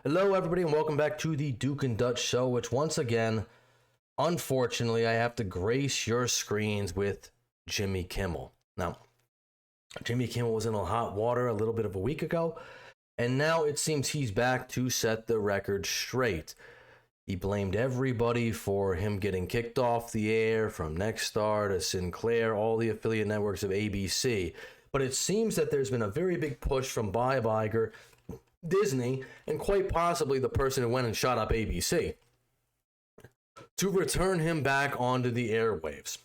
Hello, everybody, and welcome back to the Duke and Dutch Show, which once again, unfortunately, I have to grace your screens with Jimmy Kimmel. Now, Jimmy Kimmel was in a hot water a little bit of a week ago, and now it seems he's back to set the record straight. He blamed everybody for him getting kicked off the air, from Nexstar to Sinclair, all the affiliate networks of ABC. But it seems that there's been a very big push from Bob Iger, Disney, and quite possibly the person who went and shot up ABC, to return him back onto the airwaves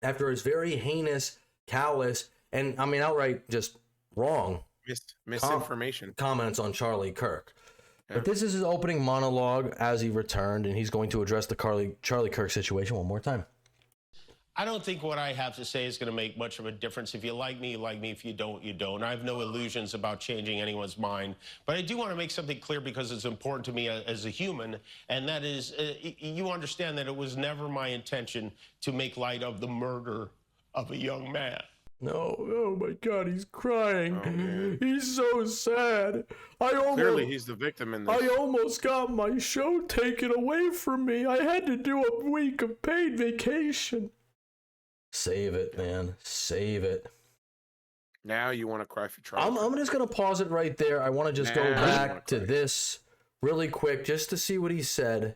after his very heinous, callous, and I mean outright just wrong misinformation comments on Charlie Kirk. Yeah. But this is his opening monologue as he returned, and he's going to address the Charlie Kirk situation one more time. I don't think what I have to say is going to make much of a difference. If you like me, you like me. If you don't, you don't. I have no illusions about changing anyone's mind. But I do want to make something clear because it's important to me as a human, and that is, you understand that it was never my intention to make light of the murder of a young man. No, oh my God, he's crying. Oh, he's so sad. Clearly, he's the victim in this. I almost got my show taken away from me. I had to do a week of paid vacation. Save it, man. Save it. Now you want to cry for Charlie. I'm just going to pause it right there. I want to just go back to this really quick just to see what he said,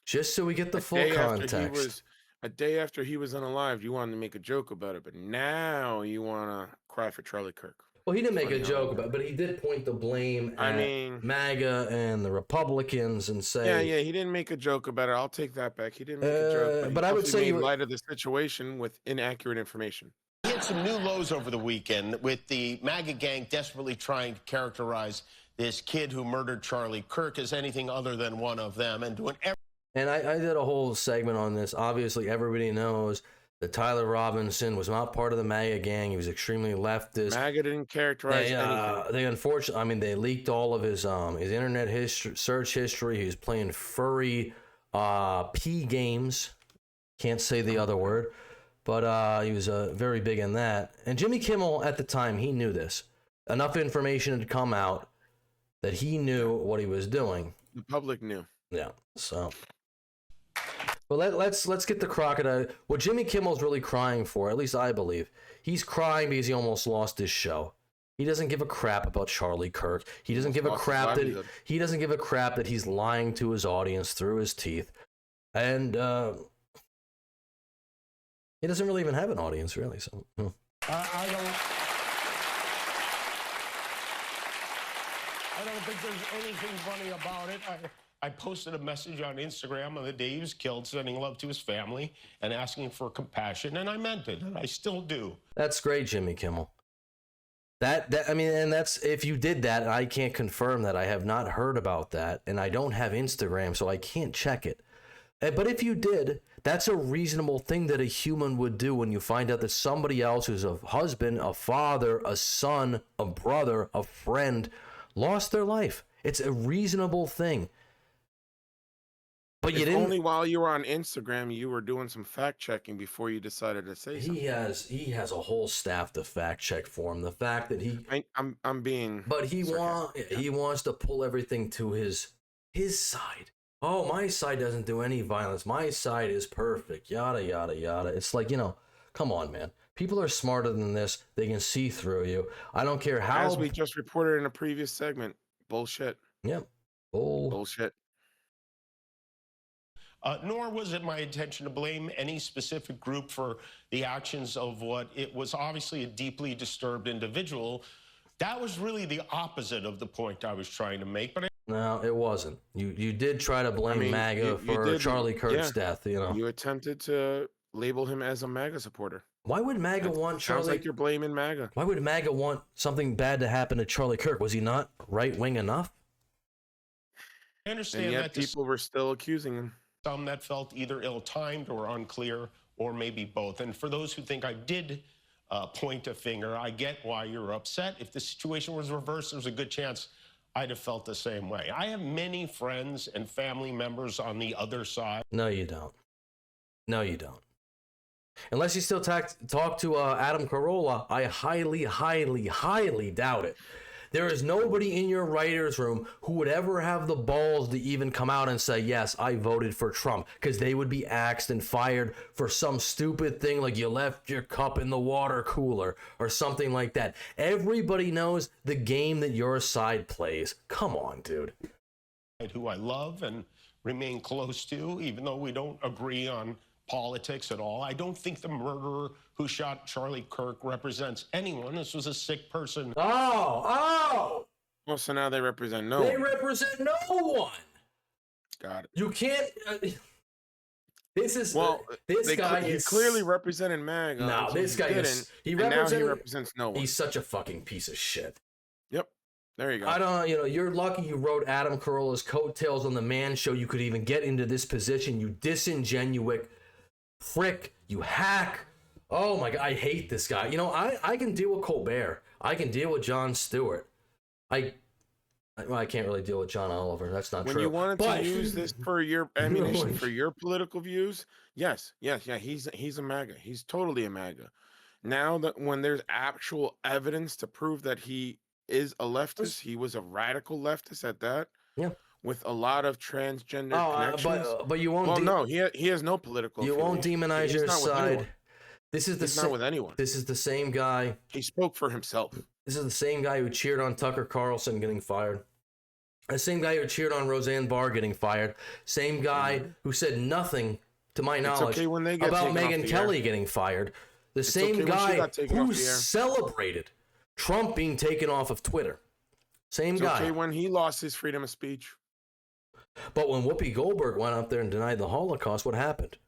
just so we get the full context. A day after he was unalive, you wanted to make a joke about it, but now you want to cry for Charlie Kirk. Well, he didn't make a joke about it, but he did point the blame at MAGA and the Republicans and say... Yeah, he didn't make a joke about it. I'll take that back. He didn't make a joke. But I would say... in light of the situation with inaccurate information. He had some new lows over the weekend with the MAGA gang desperately trying to characterize this kid who murdered Charlie Kirk as anything other than one of them and doing everything. And I did a whole segment on this. Obviously, everybody knows that Tyler Robinson was not part of the MAGA gang. He was extremely leftist. MAGA didn't characterize anything. They unfortunately, they leaked all of his internet search history. He was playing furry P games. Can't say the other word, but he was very big in that. And Jimmy Kimmel at the time, he knew this. Enough information had come out that he knew what he was doing. The public knew. Yeah. So. But let's get the crocodile. What Jimmy Kimmel's really crying for, at least I believe, he's crying because he almost lost his show. He doesn't give a crap about Charlie Kirk. He doesn't give a crap that he's lying to his audience through his teeth, and he doesn't really even have an audience, really. So I don't think there's anything funny about it. I posted a message on Instagram on the day he was killed, sending love to his family and asking for compassion, and I meant it, and I still do. That's great, Jimmy Kimmel. And that's, if you did that, I can't confirm that. I have not heard about that, and I don't have Instagram, so I can't check it. But if you did, that's a reasonable thing that a human would do when you find out that somebody else who's a husband, a father, a son, a brother, a friend, lost their life. It's a reasonable thing. But you didn't. Only while you were on Instagram, you were doing some fact checking before you decided to say something. He has a whole staff to fact check for him. The fact that I'm being. But he wants to pull everything to his side. Oh, my side doesn't do any violence. My side is perfect. Yada yada yada. It's like, come on, man. People are smarter than this. They can see through you. I don't care how. As we just reported in a previous segment, bullshit. Yep. Bullshit. Nor was it my intention to blame any specific group for the actions of what it was obviously a deeply disturbed individual. That was really the opposite of the point I was trying to make. But no, it wasn't. You did try to blame MAGA for Charlie Kirk's death. You attempted to label him as a MAGA supporter. Why would MAGA want Charlie? Sounds like you're blaming MAGA. Why would MAGA want something bad to happen to Charlie Kirk? Was he not right-wing enough? I understand and yet that people were still accusing him. Some that felt either ill-timed or unclear, or maybe both. And for those who think I did point a finger, I get why you're upset. If the situation was reversed, there's a good chance I'd have felt the same way. I have many friends and family members on the other side. No, you don't. No, you don't. Unless you still talk to Adam Carolla, I highly, highly, highly doubt it. There is nobody in your writer's room who would ever have the balls to even come out and say, yes, I voted for Trump, because they would be axed and fired for some stupid thing like you left your cup in the water cooler or something like that. Everybody knows the game that your side plays. Come on, dude. Who I love and remain close to, even though we don't agree on politics at all. I don't think the murderer who shot Charlie Kirk represents anyone. This was a sick person. Oh! Well, so now they represent no one. They represent no one. Got it. You can't... this is... this guy is... He clearly represented MAGA. No, this guy is... And now he represents no one. He's such a fucking piece of shit. Yep. There you go. I don't, you're lucky you wrote Adam Carolla's coattails on the Man Show. You could even get into this position, you disingenuous prick, you hack. Oh my God, I hate this guy. I can deal with Colbert. I can deal with Jon Stewart. I can't really deal with John Oliver. That's not true. When you wanted to use this for your ammunition, for your political views, yes, he's a MAGA. He's totally a MAGA. Now that when there's actual evidence to prove that he is a leftist, he was a radical leftist at that. Yeah. With a lot of transgender connections. But you won't. Well, no, he has no political. You won't demonize your side. This is He's not with anyone. This is the same guy. He spoke for himself. This is the same guy who cheered on Tucker Carlson getting fired. The same guy who cheered on Roseanne Barr getting fired. Same guy who said nothing, to my knowledge, about Megyn Kelly getting fired. The same guy who celebrated Trump being taken off of Twitter. Same guy. Okay when he lost his freedom of speech. But when Whoopi Goldberg went up there and denied the Holocaust, what happened?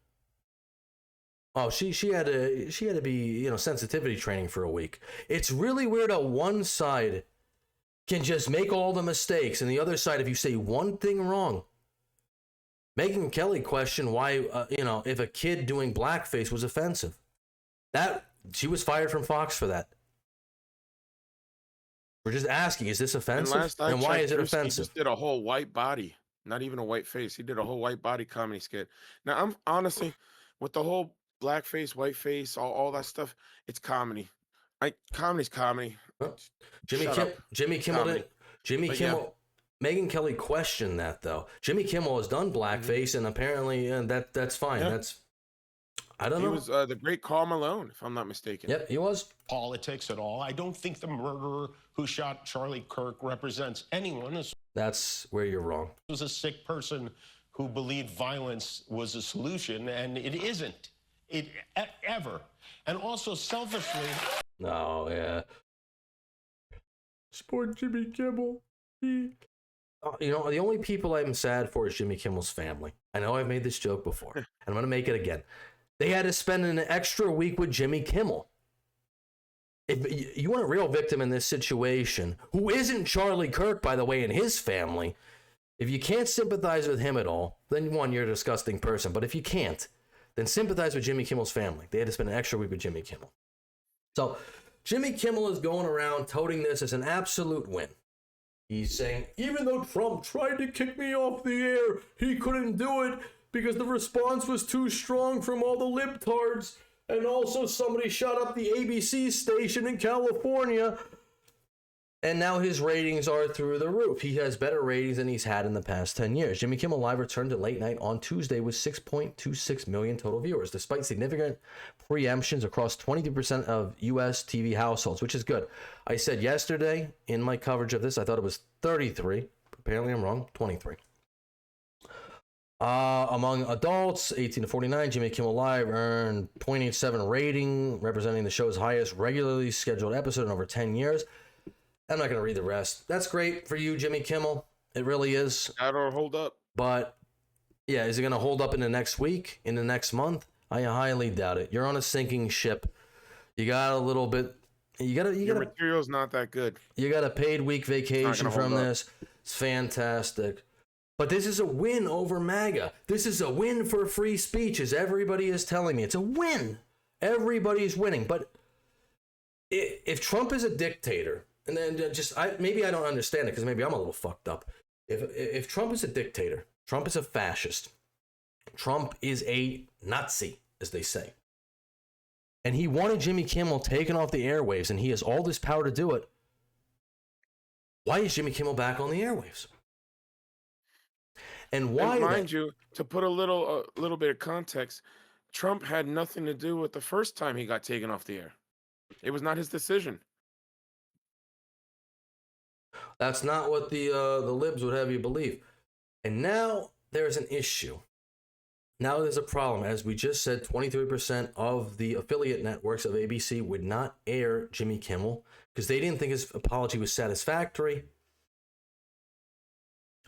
Oh, she had to be, sensitivity training for a week. It's really weird how one side can just make all the mistakes, and the other side, if you say one thing wrong. Megyn Kelly questioned why, if a kid doing blackface was offensive. She was fired from Fox for that. We're just asking, is this offensive? And why is it offensive? He just did a whole white body, not even a white face. He did a whole white body comedy skit. Now, I'm honestly, with the whole blackface, white face, all that stuff, it's comedy. Comedy's comedy. Jimmy Kimmel Megyn Kelly questioned that, though. Jimmy Kimmel has done blackface, and apparently that's fine. Yeah. I don't know. He was the great Karl Malone, if I'm not mistaken. Yep, he was. Politics at all. I don't think the murderer who shot Charlie Kirk represents anyone. That's where you're wrong. He was a sick person who believed violence was a solution, and it isn't. It ever. And also selfishly. No, yeah. Support Jimmy Kimmel. The only people I'm sad for is Jimmy Kimmel's family. I know I've made this joke before, and I'm going to make it again. They had to spend an extra week with Jimmy Kimmel. If you want a real victim in this situation, who isn't Charlie Kirk, by the way, and his family, if you can't sympathize with him at all, then one, you're a disgusting person. But if you can't, then sympathize with Jimmy Kimmel's family. They had to spend an extra week with Jimmy Kimmel. So Jimmy Kimmel is going around touting this as an absolute win. He's saying, even though Trump tried to kick me off the air, he couldn't do it because the response was too strong from all the libtards. And also somebody shut up the ABC station in California. And now his ratings are through the roof. He has better ratings than he's had in the past 10 years. Jimmy Kimmel Live returned to late night on Tuesday with 6.26 million total viewers, despite significant preemptions across 23% of U.S. TV households, which is good. I said yesterday in my coverage of this, I thought it was 33. Apparently I'm wrong, 23. Among adults, 18 to 49, Jimmy Kimmel Live earned 0.87 rating, representing the show's highest regularly scheduled episode in over 10 years. I'm not going to read the rest. That's great for you, Jimmy Kimmel. It really is. That'll hold up. But, yeah, is it going to hold up in the next week, in the next month? I highly doubt it. You're on a sinking ship. You got a little bit... Your material's not that good. You got a paid week vacation from this. It's fantastic. But this is a win over MAGA. This is a win for free speech, as everybody is telling me. It's a win. Everybody's winning. But if Trump is a dictator... And then maybe I don't understand it because maybe I'm a little fucked up. If Trump is a dictator, Trump is a fascist, Trump is a Nazi, as they say, and he wanted Jimmy Kimmel taken off the airwaves, and he has all this power to do it, Why is Jimmy Kimmel back on the airwaves? And why? And mind you, to put a little bit of context, Trump had nothing to do with the first time he got taken off the air. It was not his decision. That's not what the libs would have you believe. And now there's an issue. Now there's a problem. As we just said, 23% of the affiliate networks of ABC would not air Jimmy Kimmel because they didn't think his apology was satisfactory.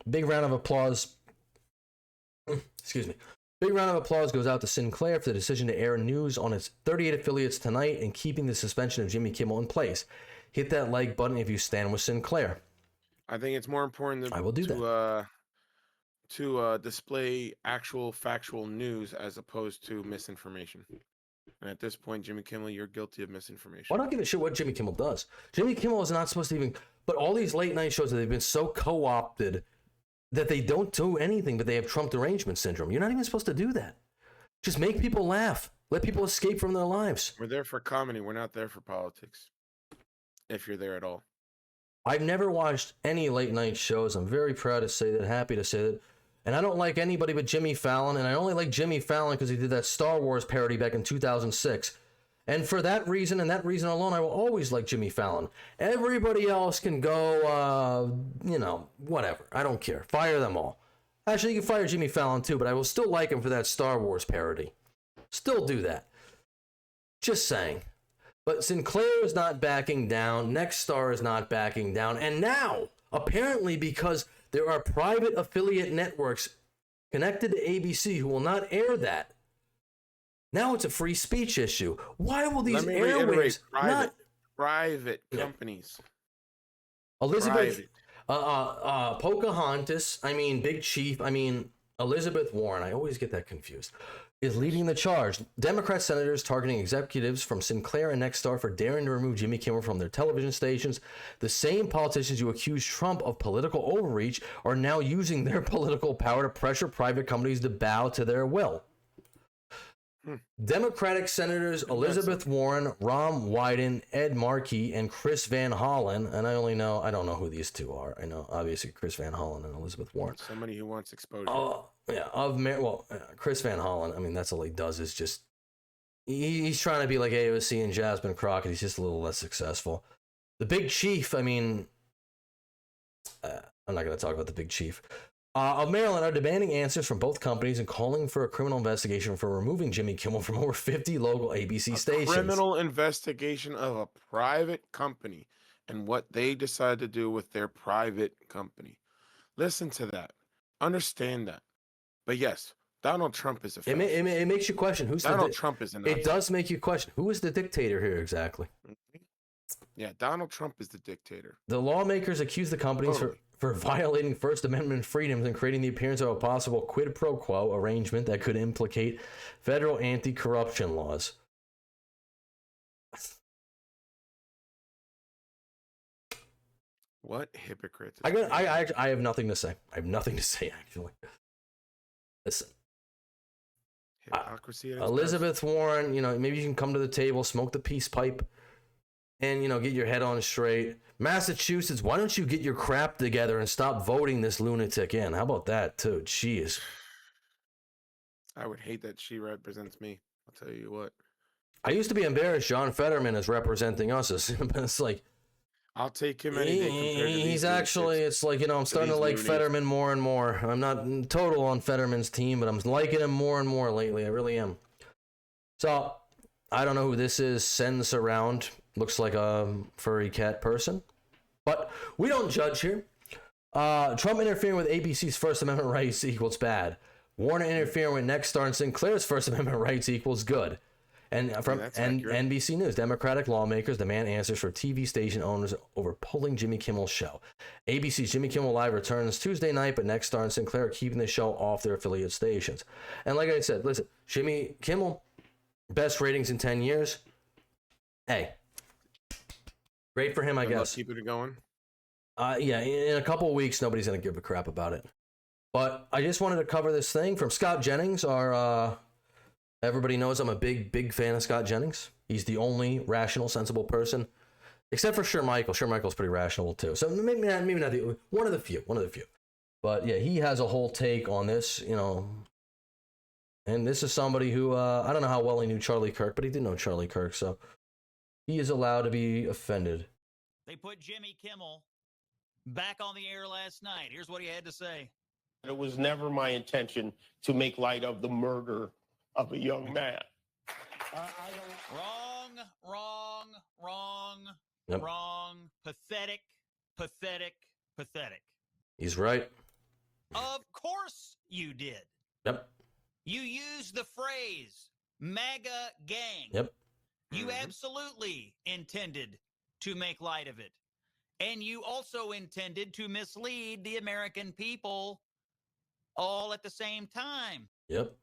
Big round of applause. Excuse me. Big round of applause goes out to Sinclair for the decision to air news on its 38 affiliates tonight and keeping the suspension of Jimmy Kimmel in place. Hit that like button if you stand with Sinclair. I think it's more important I will do that. To display actual factual news as opposed to misinformation. And at this point, Jimmy Kimmel, you're guilty of misinformation. I don't give a shit what Jimmy Kimmel does. Jimmy Kimmel is not supposed to even... But all these late night shows, they've been so co-opted that they don't do anything, but they have Trump derangement syndrome. You're not even supposed to do that. Just make people laugh. Let people escape from their lives. We're there for comedy. We're not there for politics. If you're there at all. I've never watched any late night shows. I'm very proud to say that, happy to say that. And I don't like anybody but Jimmy Fallon. And I only like Jimmy Fallon because he did that Star Wars parody back in 2006. And for that reason, and that reason alone, I will always like Jimmy Fallon. Everybody else can go, whatever. I don't care. Fire them all. Actually, you can fire Jimmy Fallon too, but I will still like him for that Star Wars parody. Still do that. Just saying. But Sinclair is not backing down. Nexstar is not backing down. And now, apparently because there are private affiliate networks connected to ABC who will not air that, now it's a free speech issue. Why will these airwaves not... Private companies. Elizabeth... Pocahontas, Big Chief, Elizabeth Warren, I always get that confused, is leading the charge. Democrat senators targeting executives from Sinclair and Nexstar for daring to remove Jimmy Kimmel from their television stations. The same politicians who accuse Trump of political overreach are now using their political power to pressure private companies to bow to their will. Democratic Senators Elizabeth Warren, Ron Wyden, Ed Markey, and Chris Van Hollen, and I don't know who these two are. I know, obviously, Chris Van Hollen and Elizabeth Warren. Somebody who wants exposure. Chris Van Hollen, that's all he does is just, he's trying to be like AOC and Jasmine Crockett. He's just a little less successful. The Big Chief, I'm not going to talk about the Big Chief. Of Maryland are demanding answers from both companies and calling for a criminal investigation for removing Jimmy Kimmel from over 50 local ABC stations. Criminal investigation of a private company and what they decide to do with their private company. Listen to that. Understand that. But yes, Donald Trump is a fascist. It makes you question who's Donald Trump is an It does make you question who is the dictator here exactly. Yeah, Donald Trump is the dictator. The lawmakers accuse the companies for violating First Amendment freedoms and creating the appearance of a possible quid pro quo arrangement that could implicate federal anti-corruption laws. What hypocrites? I have nothing to say. I have nothing to say, actually. Listen. Hypocrisy. Elizabeth Warren, maybe you can come to the table, smoke the peace pipe, and, get your head on straight. Massachusetts, why don't you get your crap together and stop voting this lunatic in? How about that, too? Jeez. I would hate that she represents me. I'll tell you what. I used to be embarrassed John Fetterman is representing us. It's like... I'll take him any day compared to he's actually, it's like, I'm starting to like Fetterman more and more. I'm not total on Fetterman's team, but I'm liking him more and more lately. I really am. So, I don't know who this is. Sends around. Looks like a furry cat person. But we don't judge here. Trump interfering with ABC's First Amendment rights equals bad. Warner interfering with Nexstar and Sinclair's First Amendment rights equals good. And from NBC News, Democratic lawmakers demand answers for TV station owners over pulling Jimmy Kimmel's show. ABC's Jimmy Kimmel Live returns Tuesday night, but Nexstar and Sinclair are keeping the show off their affiliate stations. And like I said, listen, Jimmy Kimmel, best ratings in 10 years. Hey, great for him, I guess. Keep it going. Yeah, in a couple of weeks, nobody's going to give a crap about it. But I just wanted to cover this thing from Scott Jennings, our... Everybody knows I'm a big fan of Scott Jennings. He's the only rational, sensible person Except for Shermichael. Shermichael's pretty rational too. So maybe not the one of the few. But yeah, he has a whole take on this, you know. And this is somebody who I don't know how well he knew Charlie Kirk, but he did know Charlie Kirk, so he is allowed to be offended. They put Jimmy Kimmel back on the air last night. Here's what he had to say. It was never my intention to make light of the murder of a young man. Wrong. Yep. Wrong. Pathetic. He's right. Of course you did. Yep. You used the phrase MAGA gang. Yep. You absolutely intended to make light of it. And you also intended to mislead the American people all at the same time. Yep.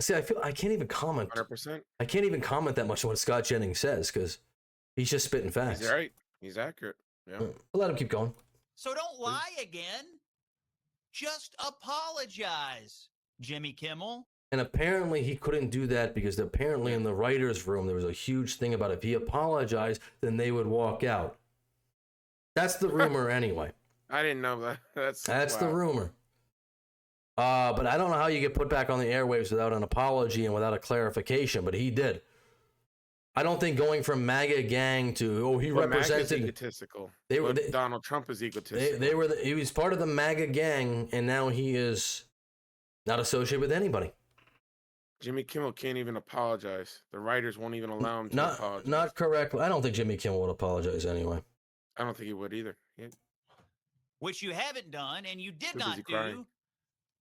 See, I feel I can't even comment. 100%. I can't even comment that much on what Scott Jennings says because he's just spitting facts. He's right. He's accurate. Yeah. I'll let him keep going. So don't lie again. Just apologize, Jimmy Kimmel. And apparently he couldn't do that because apparently in the writer's room there was a huge thing about if he apologized, then they would walk out. That's the rumor anyway. I didn't know that. That's That's wow. the rumor. But I don't know how you get put back on the airwaves without an apology and without a clarification, but he did. I don't think going from MAGA gang to he But MAGA's represented egotistical. But Donald Trump is egotistical. he was part of the MAGA gang and now he is not associated with anybody. Jimmy Kimmel can't even apologize. The writers won't even allow him to apologize. Not correctly. I don't think Jimmy Kimmel would apologize anyway. I don't think he would either. Which you haven't done and you did Too not busy do crying.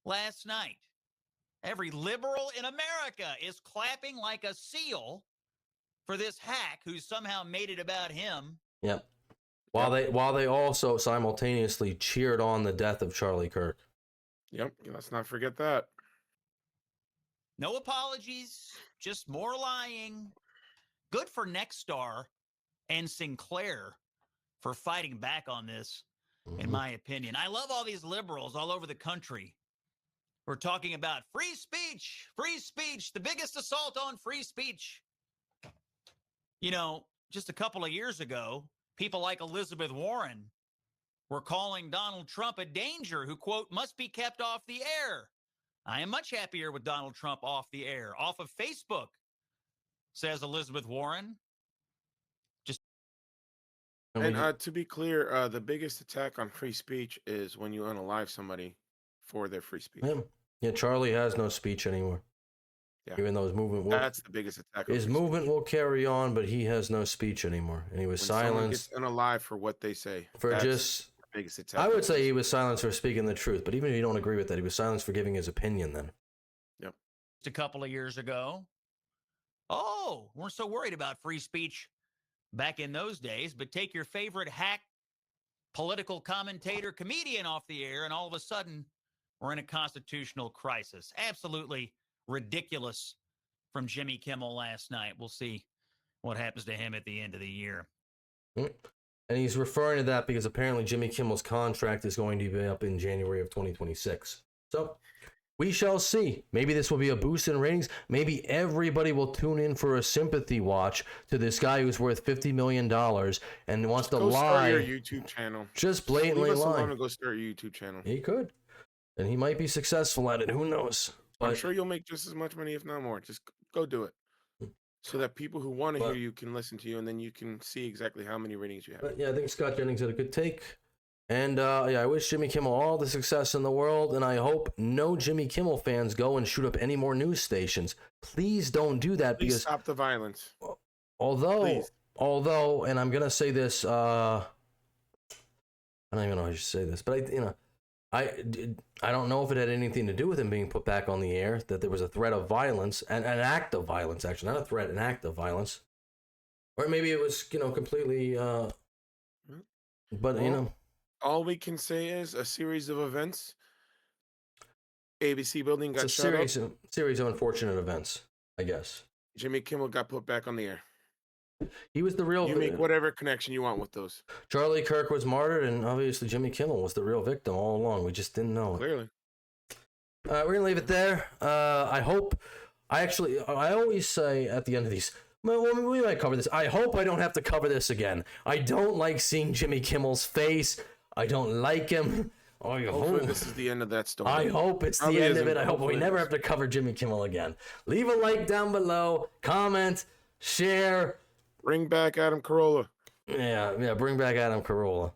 last night. Every liberal in America is clapping like a seal for this hack who somehow made it about him. Yep. While they also simultaneously cheered on the death of Charlie Kirk. Yep. Let's not forget that. No apologies, just more lying. Good for Nexstar and Sinclair for fighting back on this, in my opinion. I love all these liberals all over the country. We're talking about free speech, the biggest assault on free speech. You know, just a couple of years ago, people like Elizabeth Warren were calling Donald Trump a danger who, quote, must be kept off the air. I am much happier with Donald Trump off the air, off of Facebook, says Elizabeth Warren. And to be clear, the biggest attack on free speech is when you unalive somebody for their free speech. Yeah, Charlie has no speech anymore. Yeah. Even though his movement will, That's the biggest attack. On his free movement speech. will carry on, but he has no speech anymore. And he was When someone silenced gets unalive for what they say. for That's just. the biggest attack. I on would say free he was silenced for speaking the truth, but even if you don't agree with that, he was silenced for giving his opinion then. Yep. A couple of years ago. Oh, we're so worried about free speech back in those days, but take your favorite hack political commentator, comedian off the air, and all of a sudden we're in a constitutional crisis. Absolutely ridiculous from Jimmy Kimmel last night. We'll see what happens to him at the end of the year. And he's referring to that because apparently Jimmy Kimmel's contract is going to be up in January of 2026. So we shall see. Maybe this will be a boost in ratings. Maybe everybody will tune in for a sympathy watch to this guy who's worth $50 million and wants to Go lie. start your YouTube channel. Just blatantly Leave us lie. alone and go start your YouTube channel. He could. And he might be successful at it. Who knows? I'm But, sure you'll make just as much money, if not more. Just go do it. So that people who want to hear you can listen to you, and then you can see exactly how many ratings you have. but yeah, I think Scott Jennings had a good take. And yeah, I wish Jimmy Kimmel all the success in the world, and I hope no Jimmy Kimmel fans go and shoot up any more news stations. Please don't do that Please because stop the violence. although, Please. and I'm gonna say this, I don't even know how I should say this, but I don't know if it had anything to do with him being put back on the air, that there was a threat of violence, and an act of violence, actually, not a threat, an act of violence. Or maybe it was, completely, but, All we can say is a series of events. ABC building got it's a shut up. series of unfortunate events, I guess. Jimmy Kimmel got put back on the air. He was the real. You make whatever connection you want with those. Charlie Kirk was martyred, and obviously Jimmy Kimmel was the real victim all along. We just didn't know it. Clearly. We're gonna leave it there. I hope. I always say at the end of these, Well, we might cover this. I hope I don't have to cover this again. I don't like seeing Jimmy Kimmel's face. I don't like him. Hopefully this is the end of that story. I hope it's Probably the end of isn't, it. I hope we hopefully never it have to cover Jimmy Kimmel again. Leave a like down below. Comment. Share. Bring back Adam Carolla. Yeah, bring back Adam Carolla.